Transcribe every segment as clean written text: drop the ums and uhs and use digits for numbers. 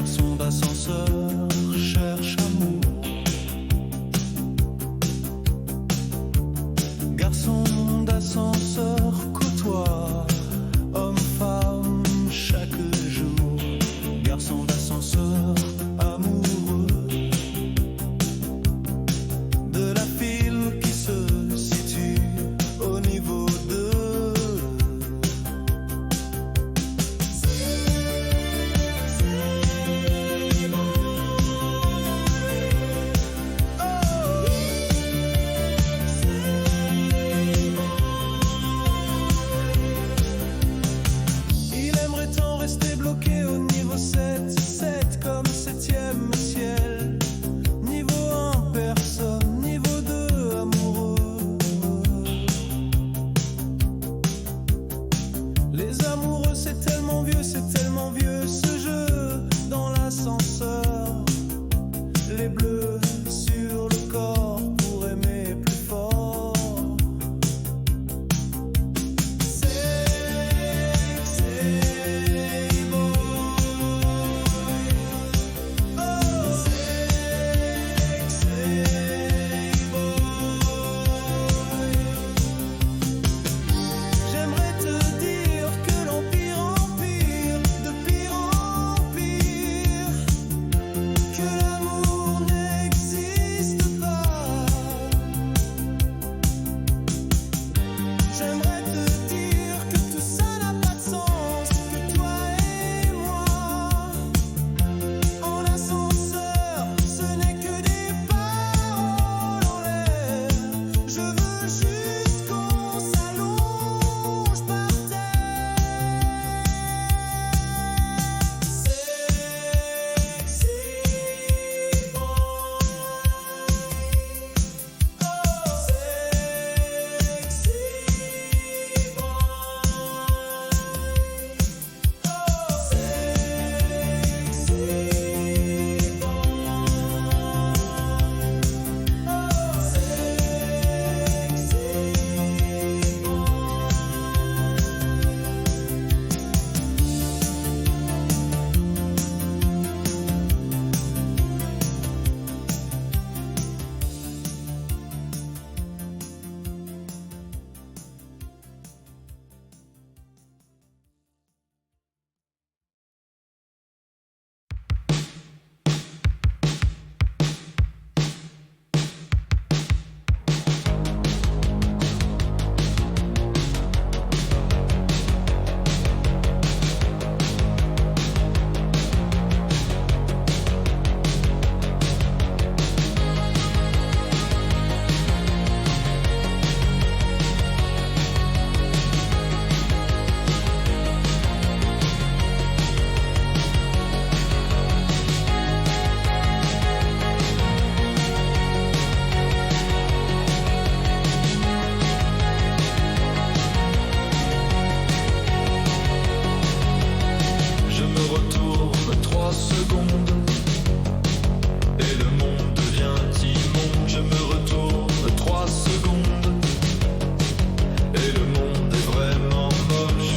Garçon d'ascenseur cherche amour. Garçon d'ascenseur côtoie homme-femme chaque jour. Garçon d'ascenseur amoureux de la file qui se situe au niveau 2. Il aimerait tant rester bloqué au niveau 7, 7 comme 7e ciel. Niveau 1 personne, niveau 2 amoureux. Les amoureux c'est tellement vieux ce jeu dans l'ascenseur. Les bleus sur le corps pour aimer plus fort. Sexy boy. Oh, sexy boy. J'aimerais te dire que l'empire empire, de pire en pire, que l'amour n'existe pas. J'aimerais te dire que tout ça n'a pas de sens, que toi et moi, en ascenseur, ce n'est que des paroles en l'air. Je veux juste qu'on s'allonge par terre. Sexy boy. Oh, sexy boy. Oh, sexy boy. Oh, je me retourne 3 secondes et le monde devient immonde. Je me retourne 3 secondes et le monde est vraiment moche,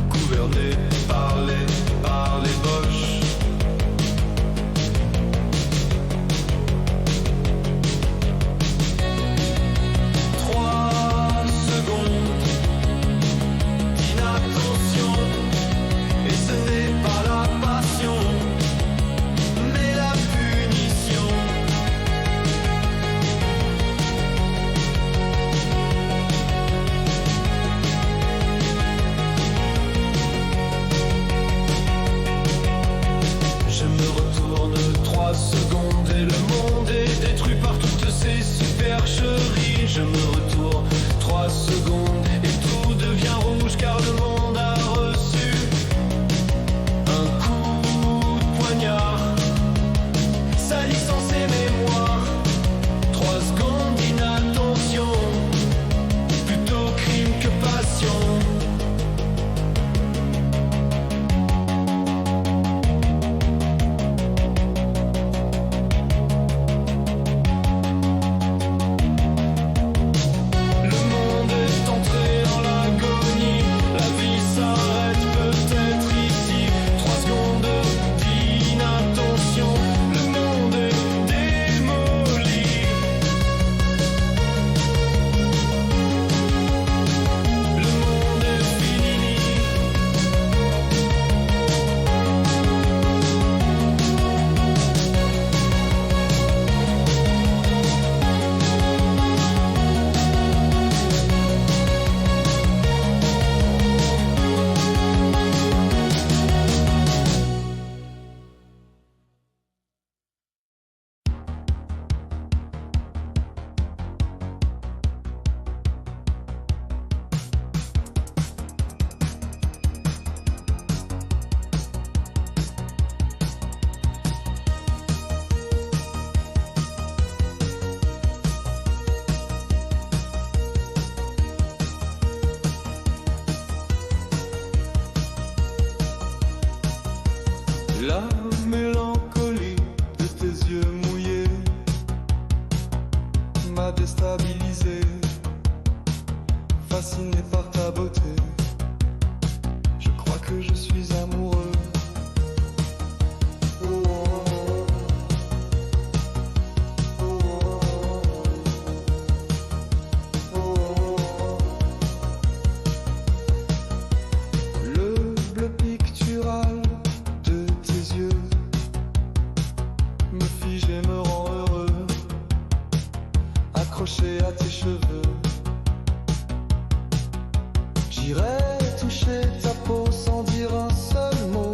gouverné par les moches. 3 secondes d'inattention, et ce n'est pas la passion, mais la punition. La mélancolie de tes yeux mouillés m'a déstabilisé, fasciné par ta beauté. Je crois que je suis amoureux. Accroché à tes cheveux, j'irai toucher ta peau sans dire un seul mot.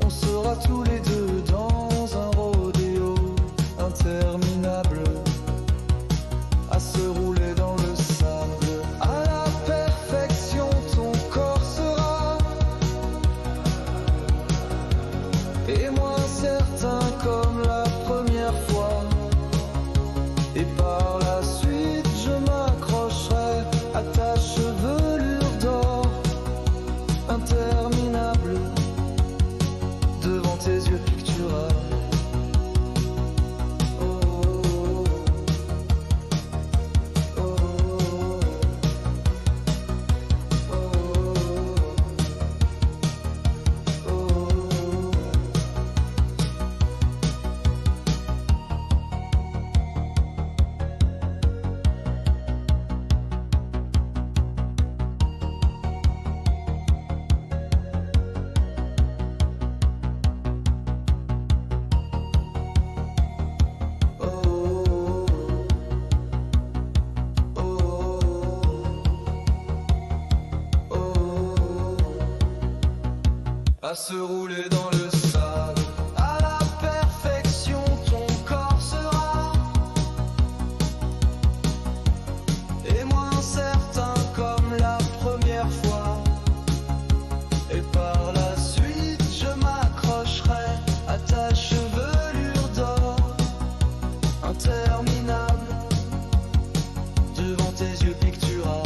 On sera tous les deux dans un rodéo interminable, à se rouler dans le sable. À la perfection, ton corps sera, et moins certain comme la première fois. Et par la suite je m'accrocherai à ta chevelure d'or interminable, devant tes yeux picturales. À se rouler dans le sable. À la perfection, ton corps sera, et moins certain comme la première fois. Et par la suite, je m'accrocherai à ta chevelure d'or interminable, devant tes yeux picturales.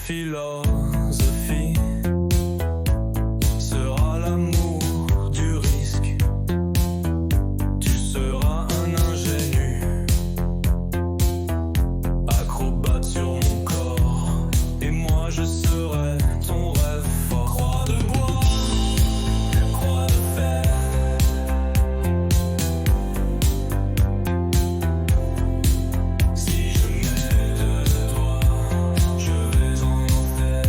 Philosophie sera l'amour du risque. Tu seras un ingénu, acrobate sur mon corps, et moi je serai ton rêve fort. Croix de bois, croix de fer. Si je mets de toi, je vais en enfer.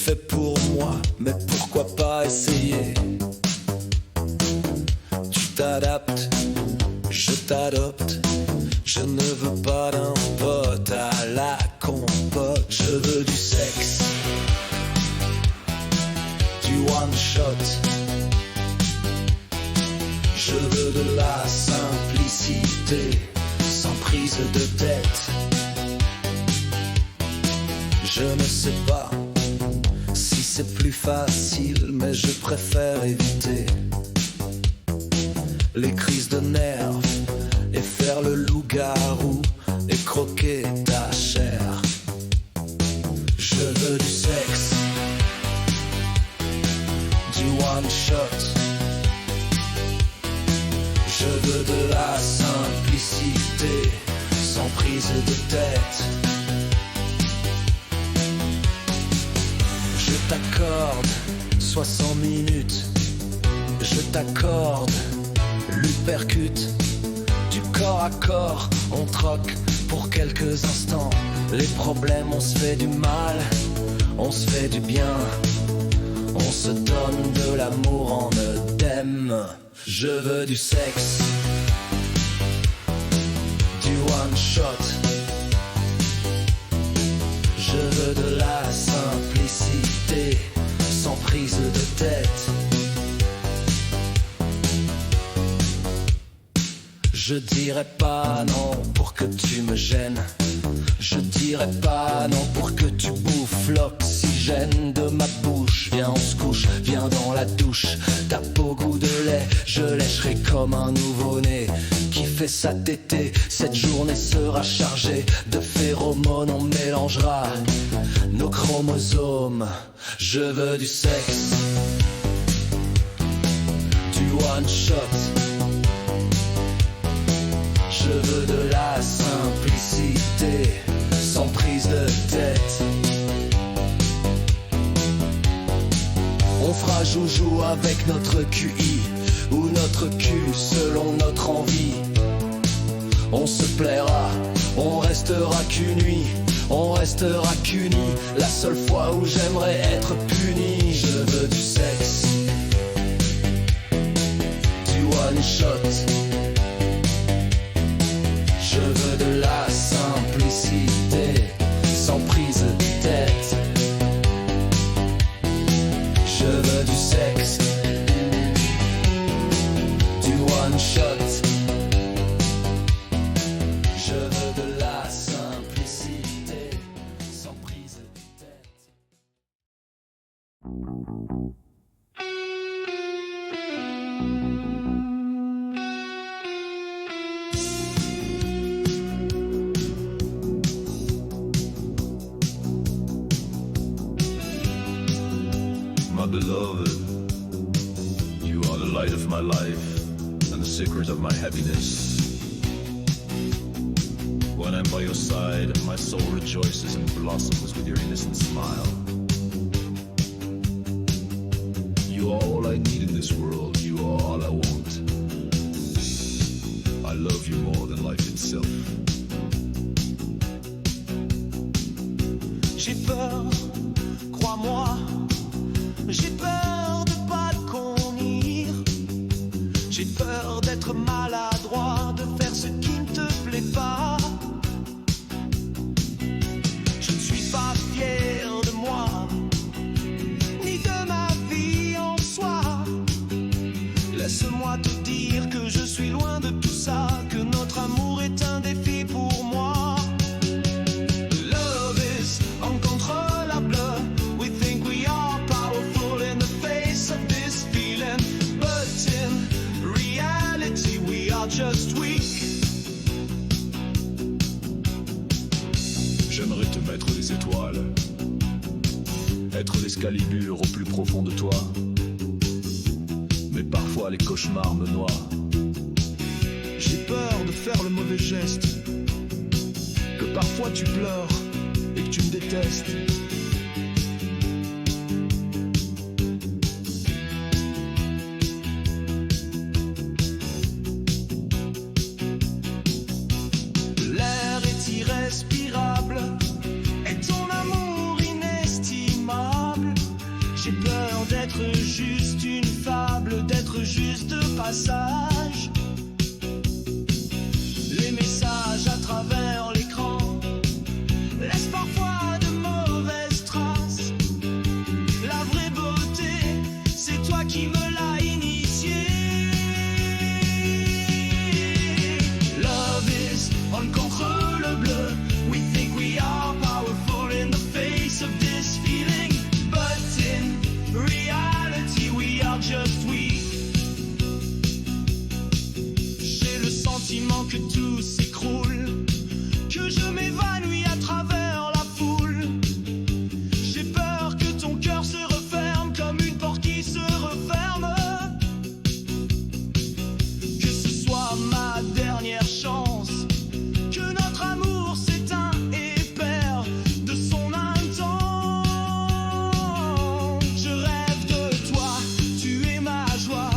fait pour moi, mais pourquoi pas essayer? Tu t'adaptes, je t'adopte. Je ne veux pas d'un pote à la compote. Je veux du sexe, du one shot. Je veux de la simplicité, sans prise de tête. Je ne sais pas si c'est plus facile, mais je préfère éviter les crises de nerfs et faire le loup-garou et croquer ta chair. Je veux du sexe, du one shot. Je veux de la simplicité, sans prise de tête. Je t'accorde 60 minutes, je t'accorde l'uppercut. Du corps à corps, on troque pour quelques instants. Les problèmes, on se fait du mal, on se fait du bien. On se donne de l'amour en œdème. Je veux du sexe, du one shot. Je veux de la simplicité, sans prise de tête. Je dirais pas non pour que tu me gênes. Je dirais pas non pour que tu bouffes l'oxygène de ma bouche. Viens, on se couche, viens dans la douche. Ta peau goût de lait, je lècherai comme un nouveau-né qui fait sa tétée. Cette journée sera chargée de phéromones. On mélangera nos chromosomes. Je veux du sexe, du one shot. Je veux de la simplicité, sans prise de tête. On fera joujou avec notre QI ou notre cul selon notre envie. On se plaira, on restera qu'une nuit, on restera qu'unis. La seule fois où j'aimerais être puni. Je veux du sexe, du one shot. Je veux de la simplicité, sans prise de tête. Je veux du sexe, du one shot. Je veux de la simplicité, sans prise de tête. My beloved, you are the light of my life and the secret of my happiness. When I'm by your side, my soul rejoices and blossoms with your innocent smile. You are all I need in this world, you are all I want. I love you more than life itself. J'ai peur, crois-moi. J'ai peur de pas te convenir. J'ai peur d'être maladroit, de faire ce qui ne te plaît pas. Je ne suis pas fier de moi, ni de ma vie en soi. Laisse-moi te dire que je suis loin de tout ça, que notre amour est un défi pour moi. Love is uncontrollable. We think we are powerful in the face of this feeling, but in reality we are just weak. J'aimerais te mettre des étoiles, être l'Excalibur au plus profond de toi. Mais parfois les cauchemars me noient. J'ai peur de faire le mauvais geste, que parfois tu pleures et que tu me détestes. L'air est irrespirable et ton amour inestimable. d'être juste une fable, d'être juste de passage. Les messages à travers l'écran laissent parfois de mauvaises traces. La vraie beauté, c'est toi qui me l'as initié. Love is on contre le bleu. We think we are powerful in the face of this feeling, but in reality we are just weak. J'ai le sentiment que tout s'écroule, que je m'évanouis à travers la foule. J'ai peur que ton cœur se referme comme une porte qui se referme. Que ce soit ma dernière chance, que notre amour s'éteint et perd de son intent. Je rêve de toi, tu es ma joie,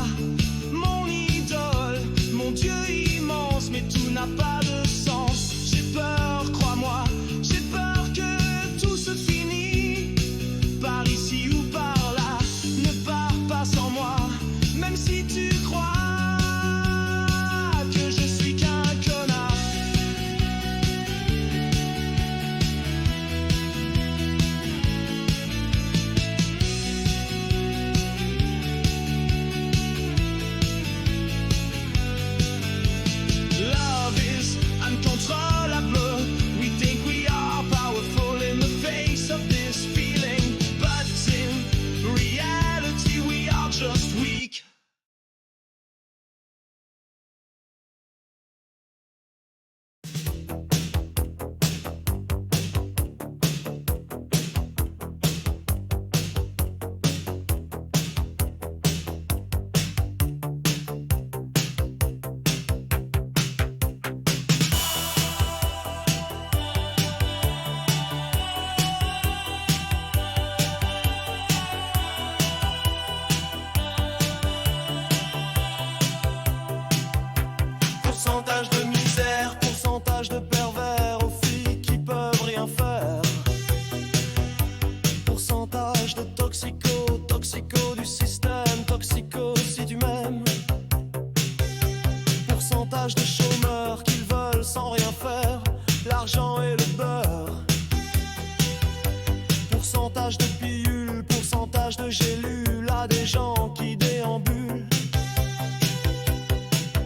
mon idole, mon Dieu immense, mais tout n'a pas de sens. J'ai peur, crois-moi, j'ai peur que tout se finisse par ici ou par là. Ne pars pas sans moi, même si tu crois que je suis qu'un connard. Love is uncontrollable. We think we are powerful in the face of this feeling, but in reality we are just weak. Pourcentage de misère, pourcentage de pervers aux filles qui peuvent rien faire. Pourcentage de toxico, toxico du système, toxico si tu m'aimes. Pourcentage de chômeurs qui veulent sans rien faire, l'argent et le beurre. Pourcentage de pilules, pourcentage de gélules à des gens qui déambulent.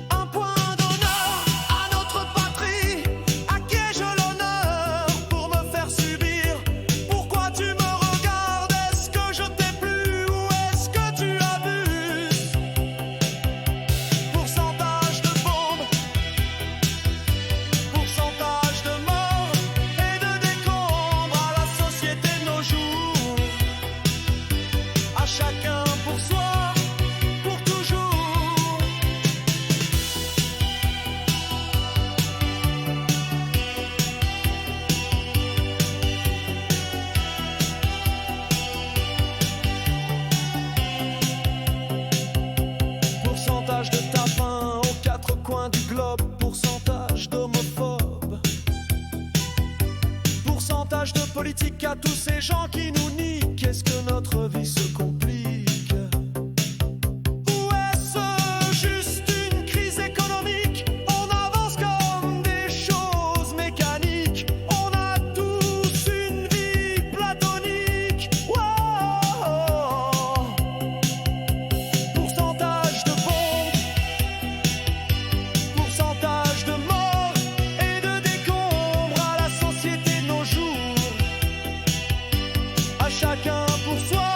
Un point d'honneur à notre patrie, à qui ai-je l'honneur pour me faire subir? Pourquoi tu me regardes? Est-ce que je t'ai plu ou est-ce que tu abuses? Pourcentage de bombes, pourcentage de morts et de décombres à la société de nos jours. À chacun pour soi, pour toujours. Pourcentage de tapins aux quatre coins du globe, pourcentage d'homophobes. Pourcentage de politique à tous ces gens qui nous niquent. Est-ce que notre vie se complique? Ou est-ce juste une crise économique? On avance comme des choses mécaniques. On a tous une vie platonique. Wow. Pourcentage de bombes, pourcentage de morts et de décombres à la société de nos jours. À chacun pour soi,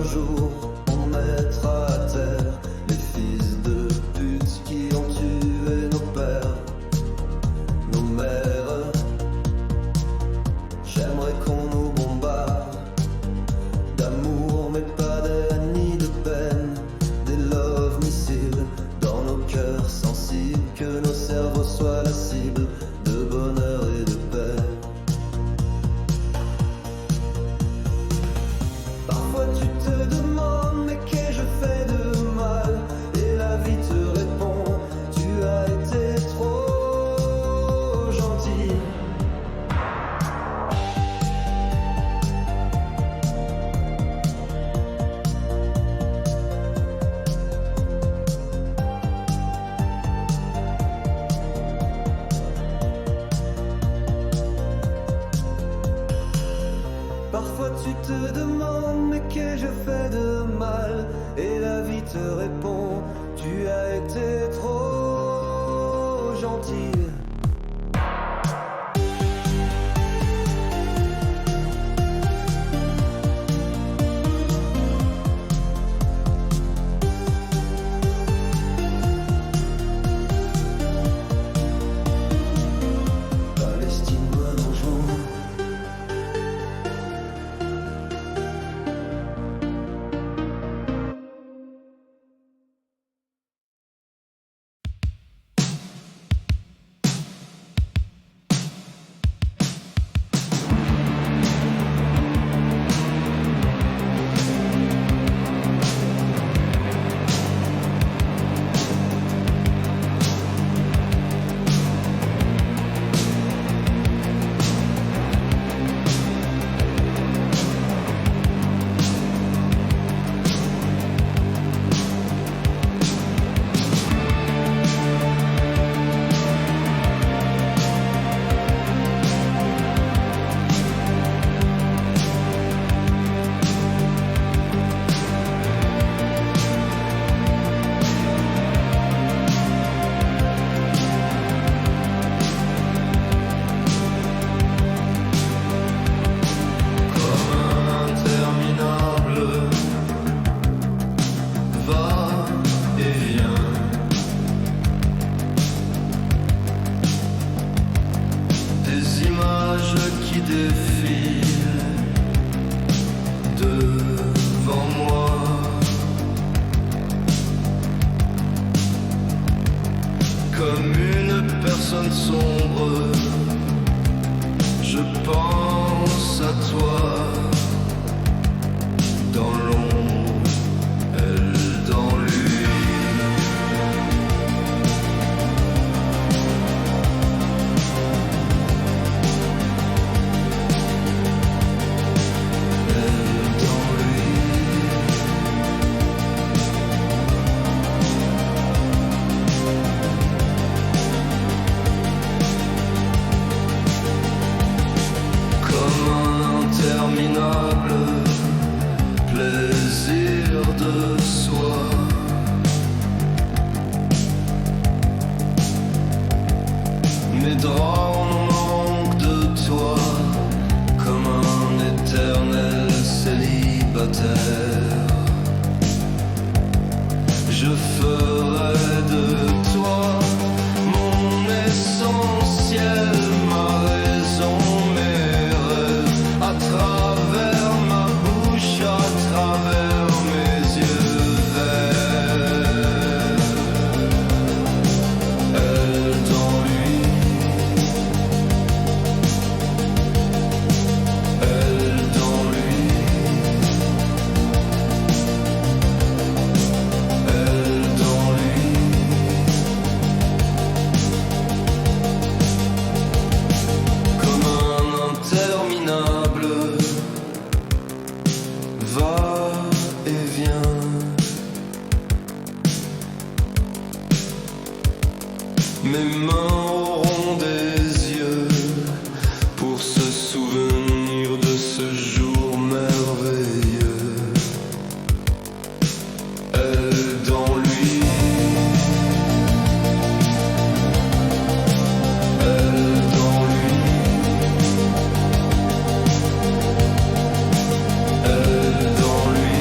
jour on mettra à terre les fils de pute qui ont tué nos pères, nos mères. J'aimerais qu'on nous bombarde d'amour mais pas d'aide ni de peine, des love missiles dans nos cœurs sensibles, que nos cerveaux soient la cible de bonheur et de paix. Parfois tu te demandes mais qu'ai-je fait de mal, et la vie te répond tu as été trop gentil. Parfois tu te demandes mais qu'ai-je fait de mal, et la vie te répond tu as été trop gentil. Palestine, bonjour. Comme une personne sombre, je pense à toi. Dans l'ombre, elle dans lui. Elle dans lui. Comme un interminable plaisir de soi. Mes draps en manque de toi, comme un éternel célibataire. Je ferai de toi mon essentiel, ma raison, mes rêves, à travers ma bouche, à travers mes yeux verts. Elle dans lui, elle dans lui, elle dans lui. Comme un interminable va et vient. Mes mains auront des yeux pour se souvenir de ce jour merveilleux. Elle dans lui, elle dans lui, elle dans lui.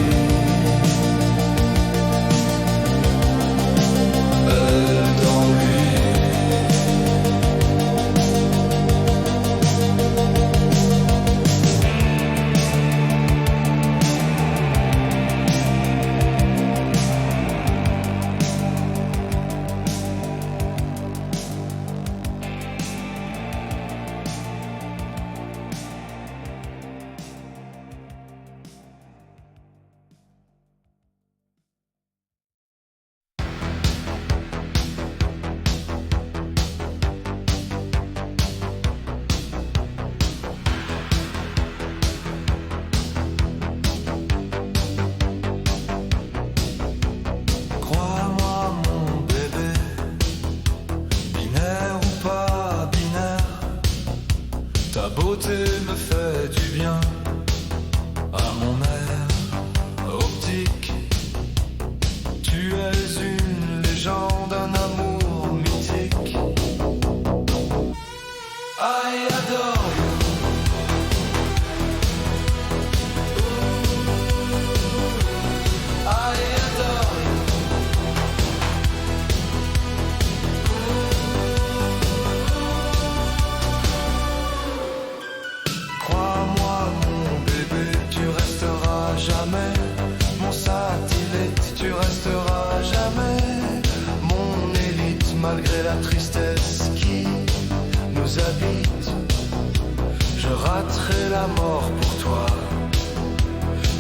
mettrai la mort pour toi.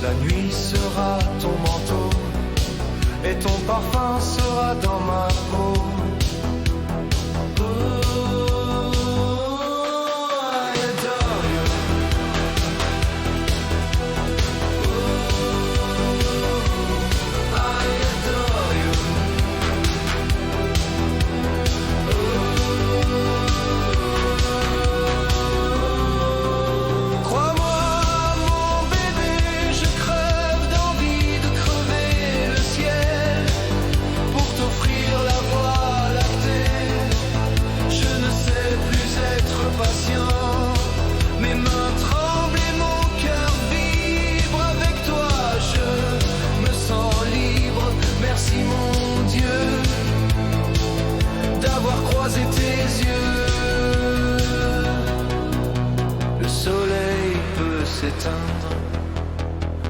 La nuit sera ton manteau et ton parfum sera dans ma peau.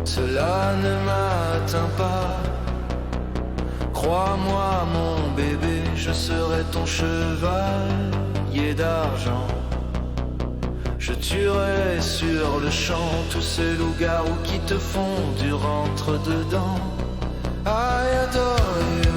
Cela ne m'atteint pas. Crois-moi mon bébé, je serai ton chevalier d'argent. Je tuerai sur le champ tous ces loups-garous qui te font du rentre-dedans. I adore you.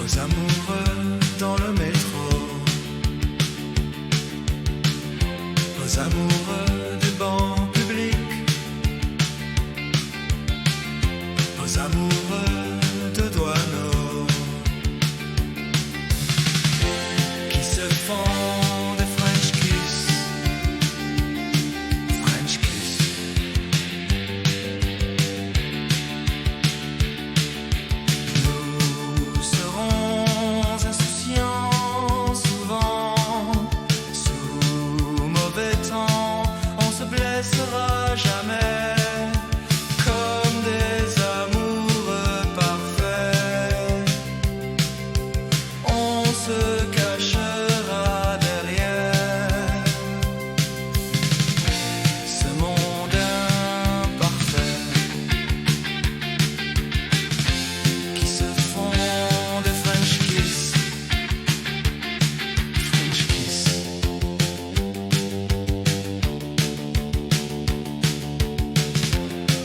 Aux amoureux dans le métro, aux amoureux du banc public, aux amoureux de douaneaux qui se font des French kiss, French kiss. Nous serons insouciants souvent, sous mauvais temps, on se blessera jamais, comme des amoureux parfaits. On se cachera derrière ce monde imparfait qui se font des French kiss, French kiss.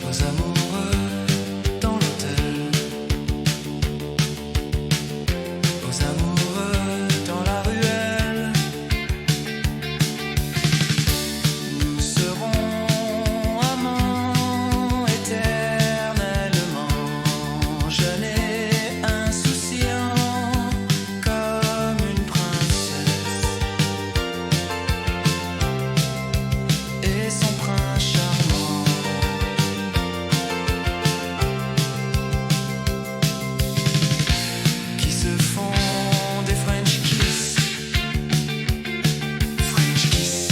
Aux amoureux dans l'hôtel, aux amoureux dans la ruelle, nous serons amants éternellement, jeunes et insouciants comme une princesse et son prince charmant. Qui se font des French kiss, French kiss.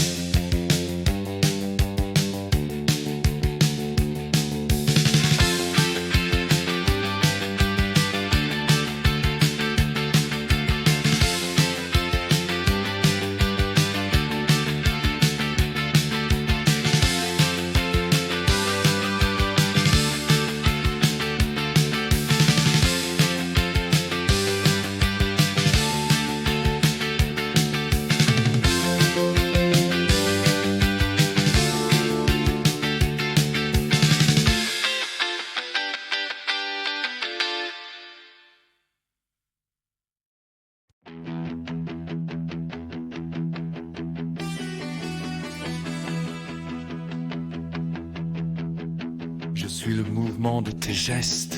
Je suis le mouvement de tes gestes,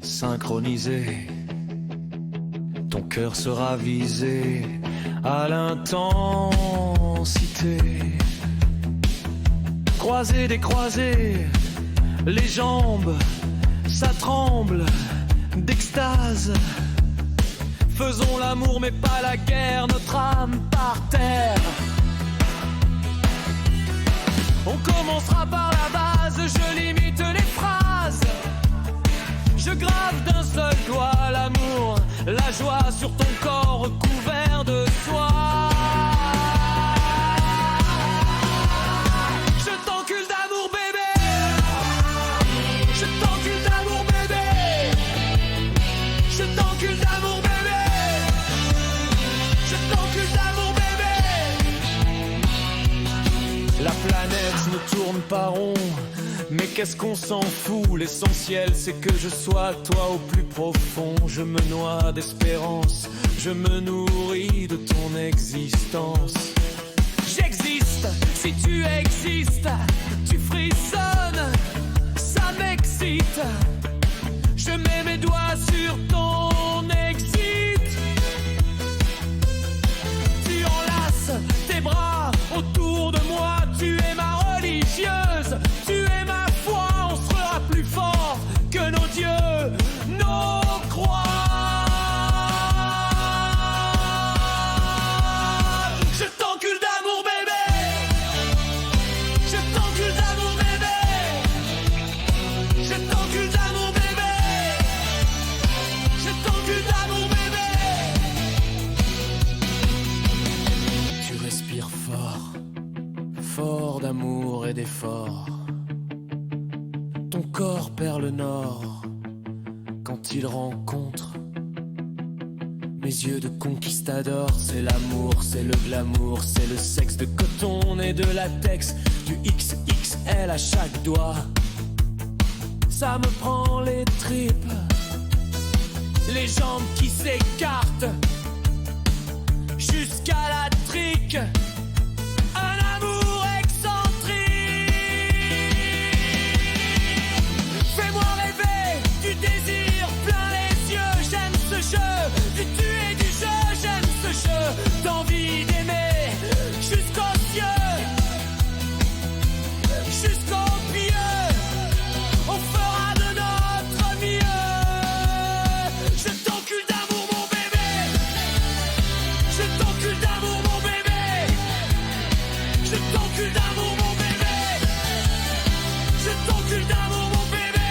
synchronisé. Ton cœur sera visé à l'intensité. Croisé, décroisé, les jambes, ça tremble d'extase. Faisons l'amour mais pas la guerre, notre âme par terre. On commencera par la base, je limite les phrases. Je grave d'un seul doigt l'amour, la joie sur ton corps recouvert de soie. Je t'encule d'amour bébé, je t'encule d'amour bébé, je t'encule d'amour bébé, je t'encule d'amour bébé. La planète ne tourne pas rond, mais qu'est-ce qu'on s'en fout? L'essentiel c'est que je sois toi au plus profond. Je me noie d'espérance, je me nourris de ton existence. J'existe, si tu existes, tu frissonnes, ça m'excite. Je mets mes doigts sur ton exit. Tu enlaces tes bras autour de moi, tu es ma religieuse, tu es ma foi, on sera plus fort que nos dieux, nos croix. Je t'encule d'amour bébé, je t'encule d'amour bébé, je t'encule d'amour bébé, je t'encule d'amour bébé. Tu respires fort, fort d'amour et d'effort. Ton corps perd le nord quand il rencontre mes yeux de conquistador. C'est l'amour, c'est le glamour, c'est le sexe de coton et de latex, du XXL à chaque doigt. Ça me prend les tripes, les jambes qui s'écartent jusqu'à la trique. Un amour excentrique. Fais-moi rêver du désir plein les yeux. J'aime ce jeu du tu et du je. J'aime ce jeu d'envie d'aimer jusqu'aux cieux, jusqu'au pieux. On fera de notre mieux. Je t'encule d'amour mon bébé. Je t'encule d'amour mon bébé. Je t'encule d'amour mon bébé. Je t'encule d'amour mon bébé.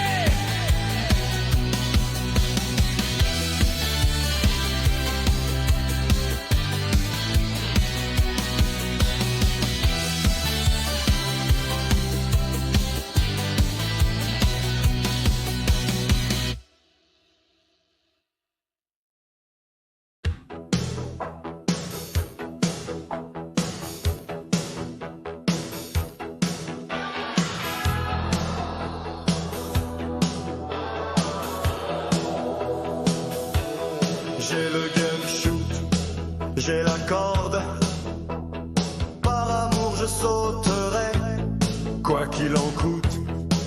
J'ai le gun shoot, j'ai la corde. Par amour je sauterai, quoi qu'il en coûte.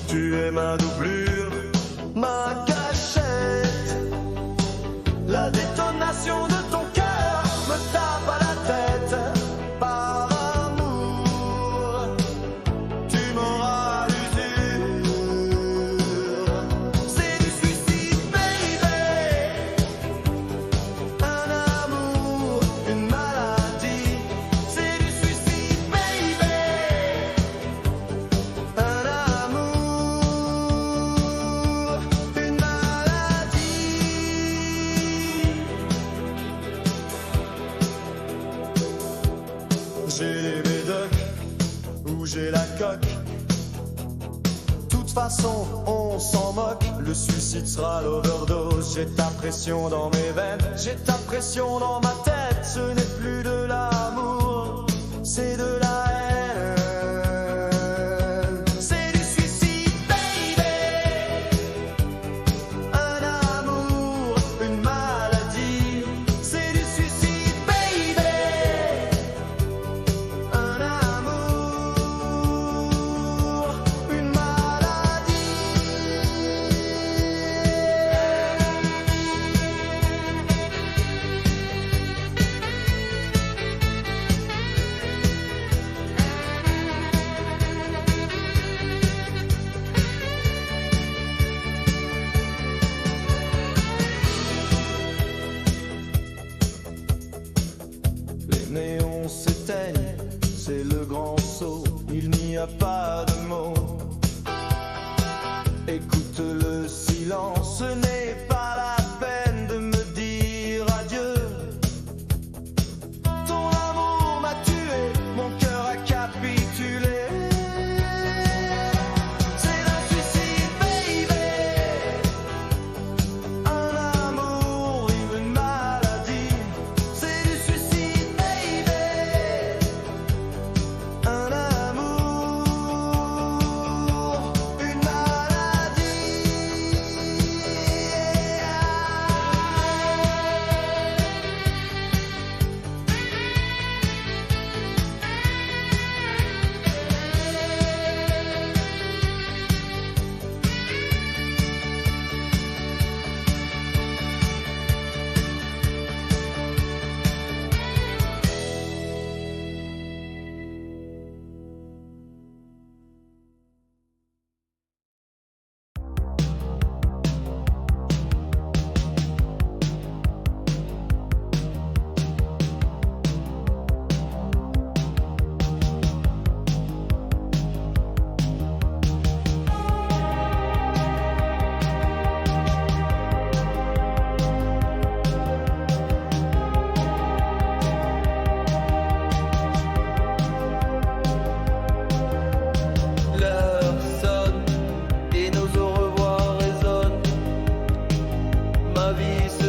Tu es ma doublure, ma cachette. La détonation de ton cœur me tape à la tête. Par amour, tu m'auras l'usure. C'est du suicide, baby. Un amour, une maladie. C'est du suicide, baby. Un amour, une maladie. J'ai les médocs ou j'ai la coque. Toute façon, on s'en moque. Le suicide sera l'overdose. J'ai ta pression dans mes veines, j'ai ta pression dans ma tête. Ce n'est plus de l'amour, c'est de la haine. C'est du suicide, baby. Un amour, une maladie. C'est du suicide, baby. Un amour, une maladie. Les néons s'éteignent, c'est le grand saut, il n'y a pas de mots. Écoute le silence, ce n'est pas la peine de me dire adieu. Ton amour m'a tué, mon cœur a capitulé. C'est un suicide, baby. Un amour, une maladie. C'est du suicide, baby. Un amour, une maladie. vie se